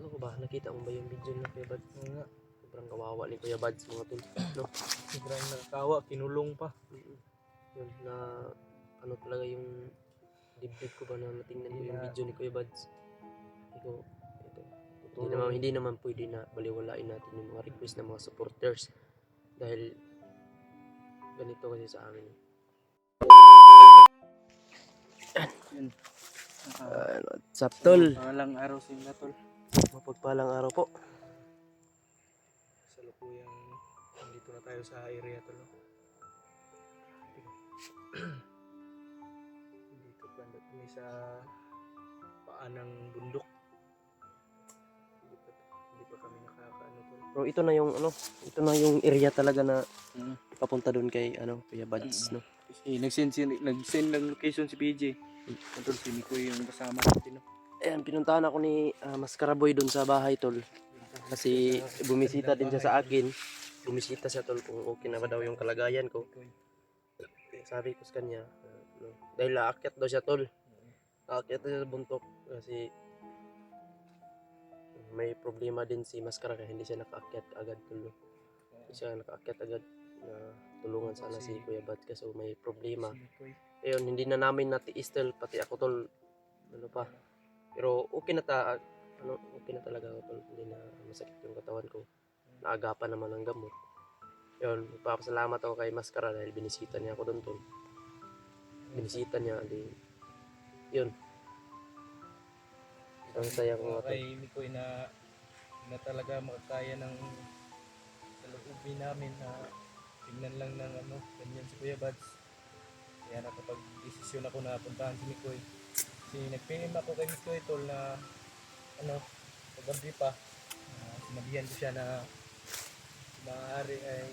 Ano ko ba? Nakita mo ba yung video na Kuya Bads? Oo nga. Sobrang kawawa ni Kuya Bads mga tol. No? Sobrang nakakawa, kinulong pa. Yun na ano talaga yung dibdib ko ba na natingnan ko yung video ni Kuya Bads. Ito. Hindi naman pwede na baliwalain natin yung mga request ng mga supporters. Dahil ganito kasi sa amin. Yun. What's up, tol? Pangalang araw sa inyo, tol. Mapagpalang araw po. Sa lukuyang nandito na tayo sa area, tol. Dito pa kami sa paan ng bundok. Hindi pa kami nakakaano, tol. Bro, ito na yung area talaga na papunta doon kay Kuya Bads, no? Kasi nag-send ng location si PJ. Tol, si Mikoy yung kasama natin, no? Ayan, pinuntahan ako ni Mascaraboy doon sa bahay, tol. Kasi bumisita din siya sa akin. Bumisita siya, tol, kung okay na ba daw yung kalagayan ko. Sabi ko sa kanya, no, dahil aakyat daw siya, tol. Aakyat daw siya sa buntok kasi may problema din si Mascara kaya hindi siya nakaakyat agad, tol. Hindi siya nakaakyat agad na tulungan sana si Kuya Bads kasi may problema. Ayun, hindi na namin natiis, tol, pati ako, tol. Ano pa? Pero okay na okay na talaga ako, tol. Hindi na masakit yung katawan ko. Naagapan naman ng gamot. Yun, magpapasalamat ako kay Mascara dahil binisita niya ako doon, tol. Binisita niya, yun. Ang saya ko nga, tol. Kay Mikoy na talaga makakaya ng salubin namin na tingnan lang ng ganyan si Kuya Bads. Kaya nakapag-desisyon ako na puntahan si Mikoy. Kasi nag-PM ako kay Mikoy, tol, na paggabi pa, sinabihan ko siya na maaari ay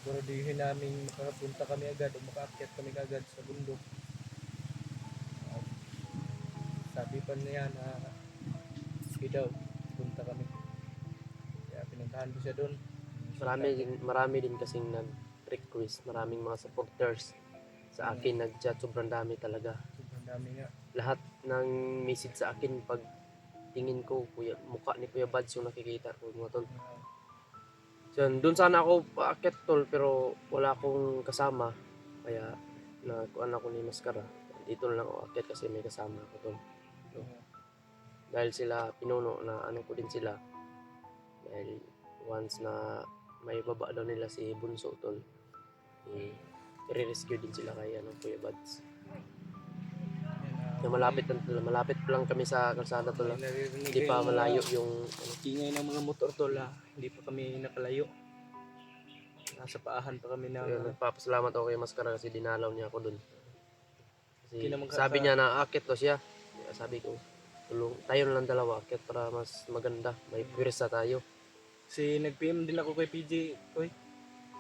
siguraduhin namin makapunta kami agad o makaakyat kami agad sa bundok. Sabi pa niya na sige daw, punta kami. Kaya pinuntahan ko siya doon. Marami din kasing nag-request, maraming mga supporters sa akin nag-chat, sobrang dami talaga. Sobrang dami nga. Lahat ng message sa akin pag tingin ko, mukha ni Kuya Bads yung nakikita ko, mga tol. So, doon sana ako paakyat, tol, pero wala akong kasama. Kaya nakuan ako ni Mascara. Dito na lang ako aakyat kasi may kasama ako, tol. No? Dahil sila pinuno na ko din sila. Dahil once na may baba daw nila si Bunso, tol, i-rescue din sila kay Kuya Bads. Na malapit lang kami sa kalsada, tol. Hindi pa malayo yung ingay ng mga motor, tol. Hindi pa kami nakalayo. Nasa paahan pa kami na. Nagpapasalamat ako kay Mascara kasi dinalaw niya ako doon. Kasi Hindi naman sabi niya na akit daw siya. Kaya sabi ko, tayo na lang dalawa akit para mas maganda. May pwersa tayo. Kasi nag-PM din ako kay PJ. Koy.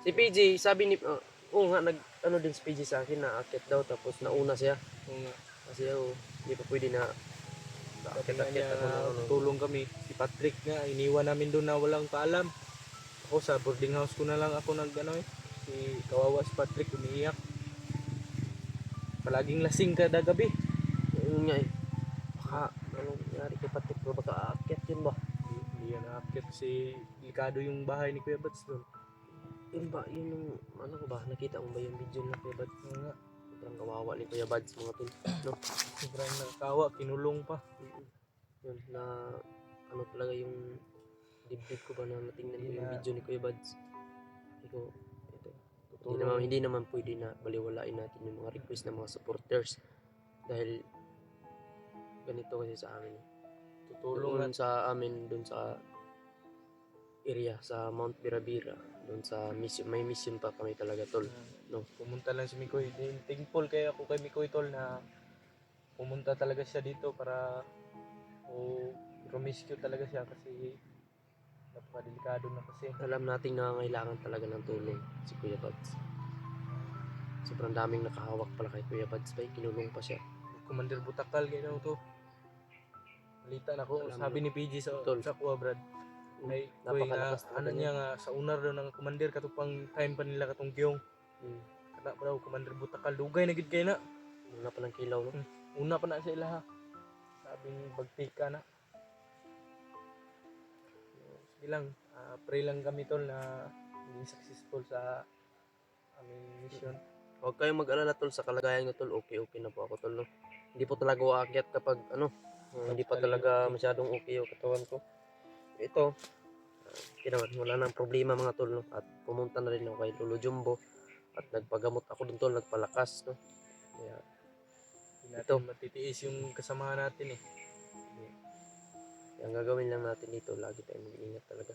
Si PJ, sabi ni nga din si PJ sa akin na akit daw tapos nauna siya. Oo nga. Kasi hindi pa pwede na akit tulong kami. Si Patrick nga, iniwan namin doon na walang paalam. Ako sa boarding house ko na lang ako si kawawa si Patrick umiiyak. Palaging lasing kada gabi. Yun nga baka anong nangyari kay Patrick, baka aakyat yun ba? Hindi yan aakyat kasi delikado yung bahay ni Kuya Bads doon. Yun ba, yun yung ko ba, nakita mo ba yung video na Kuya Bads? Oo nga. Sobrang kawawa ni Kuya Bads mga tol, no? Sobrang nakakawa, kinulong pa. Yun na talaga yung dibdib ko ba na natingnan ko yung video ni Kuya Bads. Ito, hindi naman pwede na baliwalain natin yung mga request ng mga supporters dahil ganito kasi sa amin. Tutulungan sa amin doon sa area sa Mount Birabira, doon sa mission, may mission pa kami talaga, tol. No, pumunta lang si Mikoy. Thankful kaya ako kay Mikoy, tol, na pumunta talaga siya dito para rescue talaga siya kasi napakadelikado na kasi. Alam nating nangangailangan talaga ng tulong si Kuya Bads. Sobrang daming nakahawak pala kay Kuya Bads, kinulong pa siya. Commander Butakal, gano'n to. Balita na ko, sabi ni PG sa kuha, Brad. May napakalakas niya nga sa unar daw ng commander katupang time pa nila katong giyong. Kada pa daw Commander Butakal dugay na gid kay na. Una pa ng kilaw, no? Una pa na sa ilaha. sabing bagtika na. Sige lang, pray lang kami tol na hindi successful sa aming mission. Huwag kayong mag-alala tol sa kalagayan nyo tol. Okay na po ako tol. No? Hindi po talaga aakyat kapag hindi pa talaga masyadong okay yung katawan ko. Ito, wala nang problema mga tol. No? At pumunta na rin ako kay Lolo Jumbo. At nagpagamot ako dun tol, nagpalakas. No? Kaya, Hindi natin matitiis yung kasamahan natin eh. ang gagawin lang natin dito, lagi tayong mag-iingat talaga.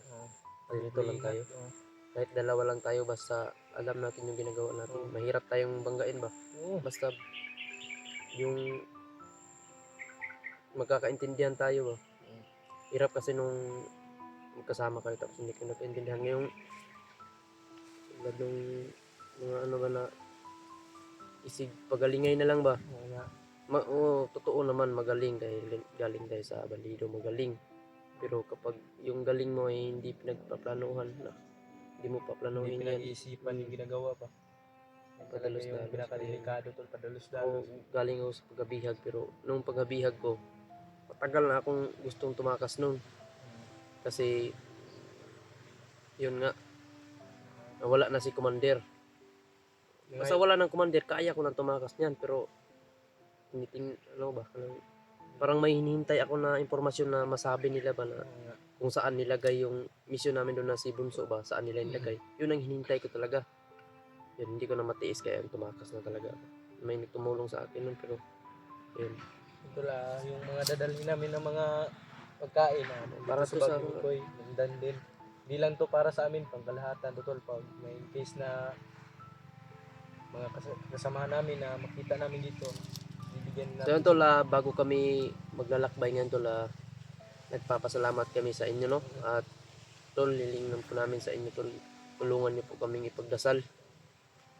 Dito lang tayo. Oo. Kahit dalawa lang tayo, basta alam natin yung ginagawa natin. Mahirap tayong banggain ba? Oo. Basta yung magkakaintindihan tayo ba? Hirap kasi nung magkasama kayo tapos hindi ko nagkaintindihan. Ngayong nung mga ano ba na isig pagalingay na lang ba? Oo nga. Totoo naman magaling dahil galing tayo sa bandido, magaling. Pero kapag yung galing mo ay hindi pinagpaplanuhan na, hindi mo paplanuhin Hindi yan. pinag-iisipan yung ginagawa pa. Yan talaga yung Padalos-dalos. pinakadelikado tol, Ako padalos-dalos. galing ako sa paghabihag pero nung paghabihag ko, matagal na akong gustong tumakas nun. Kasi yun nga, nawala na si commander. Basta wala ng commander, kaya ko nang tumakas niyan pero parang may hinihintay ako na impormasyon na masabi nila ba na Oo nga. kung saan nilagay yung mission namin doon na si Bunso ba, saan nila nilagay. Yun ang hinihintay ko talaga. Yun, hindi ko na matiis kaya tumakas na talaga ako. May tumulong sa akin nun pero yun. Ito lang, yung mga dadalhin namin ng mga pagkain na Para dito to sa sa- Bagyokoy, nandan din. Hindi lang to para sa amin, pangkalahatan totoo pag may case na mga kasamahan namin na makita namin dito, bibigyan So namin. yun tol, bago kami maglalakbay ngayon tol, nagpapasalamat kami sa inyo no. At tol, lilingnan po namin sa inyo tol, tulungan niyo po kaming ipagdasal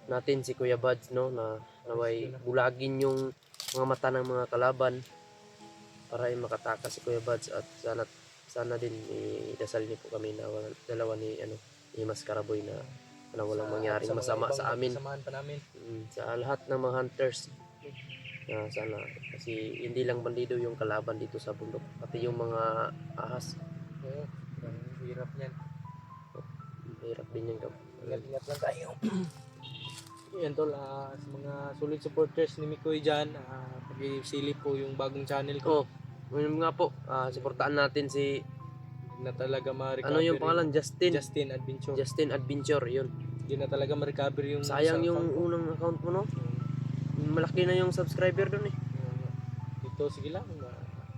natin si Kuya Buds no, na naway bulagin yung mga mata ng mga kalaban para ay makatakas si Kuya Buds. At sana din idasal niyo po kami na dalawa ni Maskaraboy na walang mangyaring masama sa amin. Kasamahan pa namin. Sa lahat ng mga hunters na sana, kasi hindi lang bandido yung kalaban dito sa bundok, pati yung mga ahas. Oo, ang hirap niyan. Hirap din yung Ingat-ingat lang tayo. Yan tol, sa mga solid supporters ni Mikoy dyan, pag-isilip po yung bagong channel ko. Yun nga po, suportaan natin si Na talaga ma-recover. ano yung pangalan, Justin Justin Adventure. Adventure, yun. Hindi na talaga ma-recover yung Sayang sa yung account ko. unang account mo no, malaki na yung subscriber dun eh. Dito sige lang,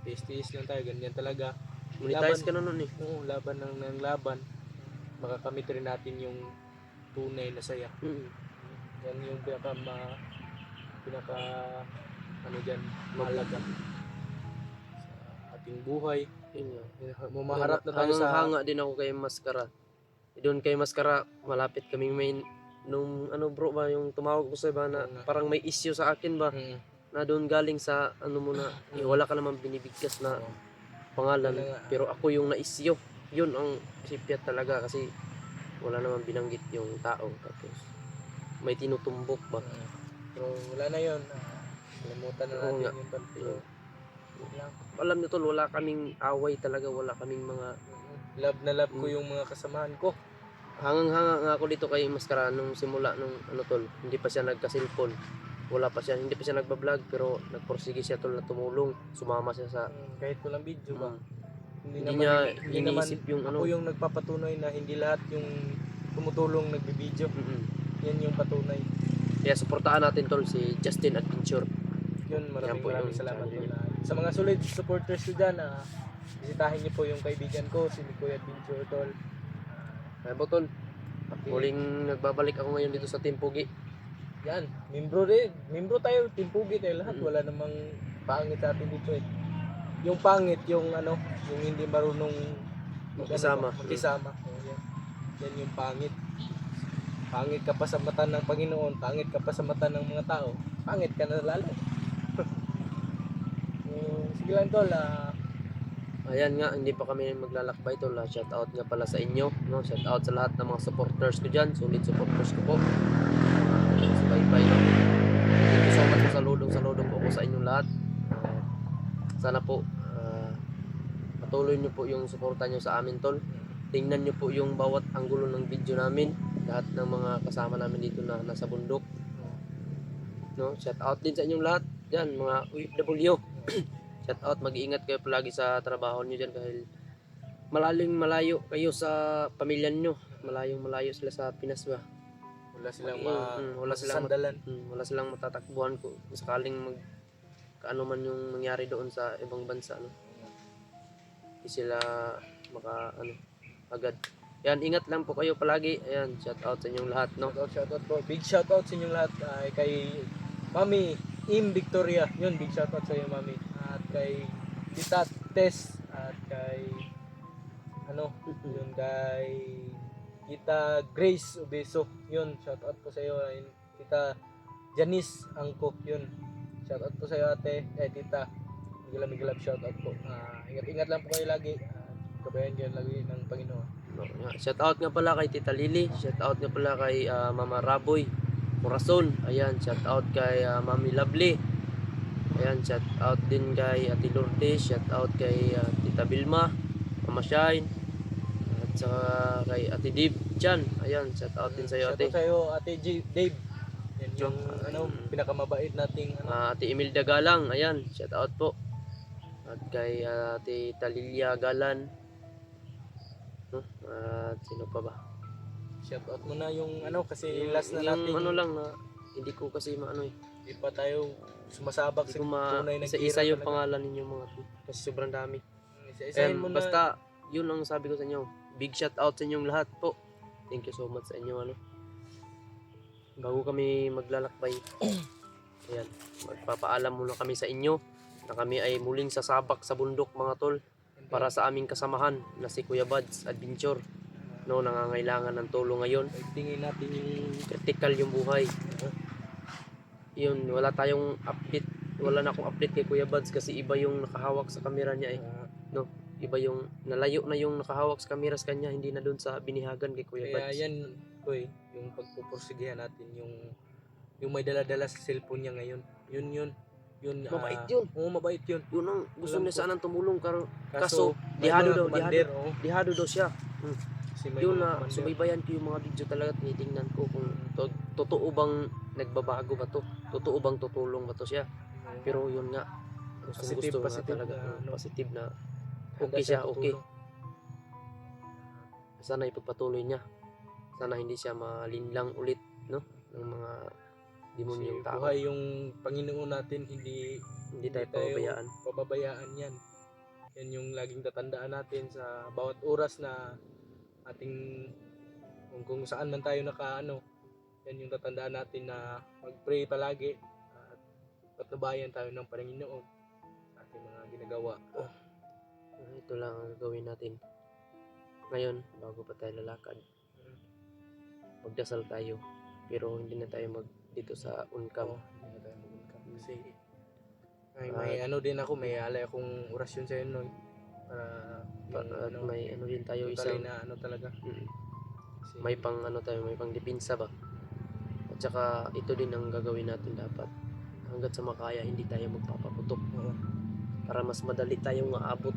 tiis-tiis lang tayo, ganyan talaga. Monetize ka na nun eh. Oo, laban ng laban. Makakamit rin natin yung tunay na saya. Yan yung pinaka ano dyan, mahalaga sa ating buhay. Yun nga. Mumaharap na tayo sa hanga din ako kay Maskara. Doon kay Maskara, malapit kaming may nung bro ba yung tumawag ko sa iba na Oo nga. parang may issue sa akin ba na doon galing sa mo na wala ka naman binibigkas na pangalan Wala nga. pero ako yung na-issue. Yun ang sipyat talaga kasi wala naman binanggit yung tao tapos may tinutumbok ba. Pero wala na yun. Kalimutan na Oo natin nga. yung tol. Pero yun lang. Alam niyo tol, wala kaming away talaga, wala kaming mga Love na love ko yung mga kasamahan ko. hangang-hanga nga ako dito kay Maskara nung simula nung tol, hindi pa siya nagka-cellphone. Hindi pa siya nagba-vlog pero nagporsige siya tol na tumulong, sumama siya sa Kahit walang video ba. hindi niya iniisip yung ako yung nagpapatunay na hindi lahat yung tumutulong nagbibideo. Yan yung patunay. Kaya suportahan natin tol si Justin Adventure. Yun, Yan po maraming yung salamat channel tol. Sa mga solid supporters ko dyan, bisitahin niyo po yung kaibigan ko, si Mikoy Adventure tol. Kaya po tol, muling nagbabalik ako ngayon dito sa Team Pugi. Yan, membro tayo, timpugi tayo lahat. Wala namang pangit sa atin dito eh. Yung pangit, yung yung hindi marunong Makisama. Makisama. Yan yung pangit. Pangit ka pa sa mata ng Panginoon, pangit ka pa sa mata ng mga tao, pangit ka na lalo. Sige lang tol, Ayan nga, hindi pa kami maglalakbay tol. Shout out nga pala sa inyo, no? Shout out sa lahat ng mga supporters ko diyan, solid supporters ko po. Bye bye no. Thank you so much, saludong po ako sa inyong lahat. Sana po patuloy nyo po yung suporta nyo sa amin tol. Tingnan nyo po yung bawat anggulo ng video namin. Lahat ng mga kasama namin dito na nasa bundok. No? Shout out din sa inyong lahat. Yan, mga OFW. Shout out, mag-iingat kayo palagi sa trabaho nyo dyan dahil malayo kayo sa pamilya nyo. Malayo sila sa Pinas ba? Wala silang wala silang masasandalan. wala silang matatakbuhan kung sakaling kaano man yung nangyari doon sa ibang bansa, no? Hindi sila agad. Yan, ingat lang po kayo palagi. Ayan, shout out sa inyong lahat, no? Shout out po. Big shout out sa inyong lahat. Kay Mami Im Victoria. Yun, big shout out sa iyo, Mami. At kay Tita Tess. At kay yun, kay Tita Grace Obeso. Yun, shout out po sa iyo. Tita Janice Angko. Yun, shout out po sa iyo, ate. Tita Migilab, shout out po. Ingat lang po kayo lagi. Kabayan kayo lagi ng Panginoon. Shout out nga pala kay Tita Lily. Shout out nga pala kay Mama Raboy Corazon. Ayan, shout out kay Mami Lovely. Ayan, shout out din kay Ate Lourdes. Shout out kay Tita Vilma, Mama Shine. At saka kay Ate Dave Chan. Ayan, shout out din sa iyo, ate. Shout out sa iyo, Ate Dave. Yan yung pinakamabait nating Ate Imelda Galang. Ayan, shout out po. At kay Ate Talilia Galan. No? At sino pa ba? Shout out mo na yung kasi Yung, last na yung natin. lang na hindi ko kasi Hindi pa tayo sumasabak hindi sa ko tunay na isa yung talaga. pangalan ninyo mga to. Kasi sobrang dami. Isa-isahin mo na. Basta yun ang sabi ko sa inyo. Big shout out sa inyong lahat po. Thank you so much sa inyo bago kami maglalakbay. Ayan, magpapaalam muna kami sa inyo na kami ay muling sasabak sa bundok mga tol para sa aming kasamahan na si Kuya Buds Adventure. No, nangangailangan ng tulong ngayon. Tingin natin yung Critical yung buhay. Yun, wala tayong update. Wala na akong update kay Kuya Buds kasi iba yung nakahawak sa camera niya no, iba yung nalayo na yung nakahawak sa camera sa kanya, hindi na doon sa binihagan kay Kuya kaya Buds. yan, yung pagpupursigihan natin yung may dala-dala sa cellphone niya ngayon. Yun. Mabait yun. Oo, mabait yun. Yun ang gusto Alam niya ko. sanang tumulong Kaso may dihado mga daw, commander, dihado daw siya. Kasi may Yun mga na commander. subaybayan ko yung mga video talaga, tinitingnan ko kung totoo bang nagbabago ba to, totoo bang tutulong ba to siya. Pero yun nga, gusto nga talaga positive na okay siya, okay. Sana ipagpatuloy niya. Sana hindi siya malinlang ulit, no, ng mga demonyong tao. Buhay yung Panginoon natin, hindi tayo pababayaan yan. Yan yung laging tatandaan natin sa bawat oras na ating kung saan man tayo yan yung tatandaan natin na mag-pray palagi at patnubayan tayo ng Panginoon sa ating mga ginagawa. Ito lang ang gawin natin ngayon bago pa tayo lalakad. Magdasal tayo pero hindi na tayo dito sa uncam. Hindi na tayo mag-uncam kasi may din ako, may alay akong orasyon sa inyo At may din tayo isang isang na talaga. Kasi, may pang may pang depensa ba. At saka ito din ang gagawin natin dapat. Hangga't sa makaya hindi tayo magpapaputok. Para mas madali tayong maabot.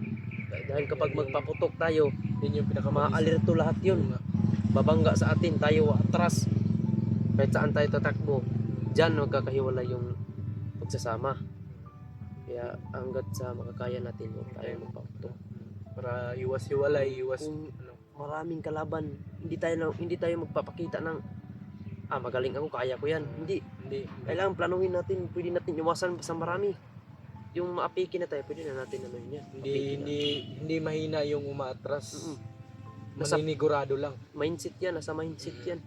Dahil kapag magpaputok tayo, yun yung ma-alerto lahat yun. Babangga sa atin, tayo atras. Kahit saan tayo tatakbo, dyan magkakahiwala yung pagsasama. Kaya hanggat sa makakaya natin, huwag tayo magpaputok. Para iwas-hiwalay, Kung maraming kalaban, hindi tayo magpapakita ng magaling ako, kaya ko yan. Hindi. Kailangan planuhin natin, pwede natin iwasan sa marami. Yung maapiki na tayo, pwede na natin yan. Hindi mahina yung umaatras. Maninigurado lang. Mindset yan, nasa mindset yan.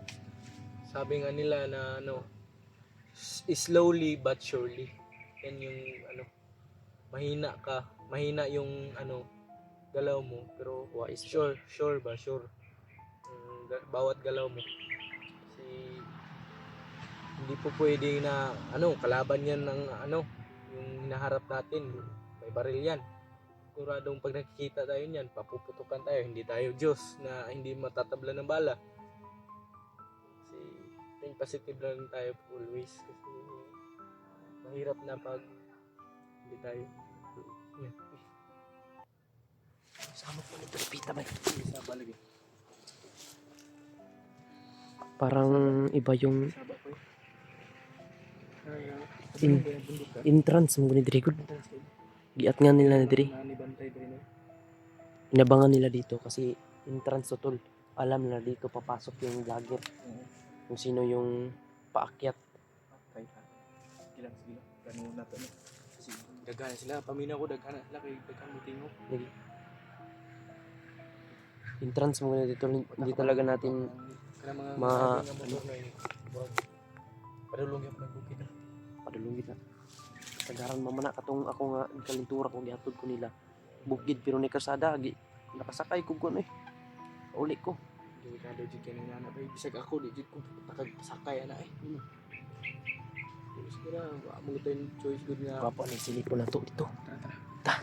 Sabi nga nila na slowly but surely. Yan yung mahina yung galaw mo, pero sure. Bawat galaw mo. Kasi hindi po pwede na kalaban yan ng yung hinaharap natin, may baril yan. Siguradong pag nakikita tayo niyan, papuputukan tayo, hindi tayo Diyos na hindi matatabla ng bala. Kasi think positive lang tayo always, kasi mahirap na pag hindi tayo Sama ko nito pita ba? Isa balik eh. Parang iba yung Saba ko eh. Ay, In- bundok ka. entrance mo ni diri gud. Giat nga nila na diri. Nanibantay diri no. Inabangan nila dito kasi entrance to tol. Alam nila dito papasok yung vlogger. Kung sino yung paakyat. Okay. Sige lang. Ganun na to. Kasi daghan sila. Paminaw ko daghan sila kay daghan mo tingog. Lagi. Entrance mo na dito. Hindi talaga natin Kana mga ma- nga motor na ini. Padulong yung nagbukid. padulong kita. Kagaran mamana katong ako nga kalintura ko gihatod ko nila. Bukid pero ni kasada gi nakasakay ko kun eh. Uli ko. Delikado jud kay nang ana bay bisag ako di jud ko takag sakay ana eh. Siguro mo tayo choice good nga. Papa ni silipo na to dito. Tara.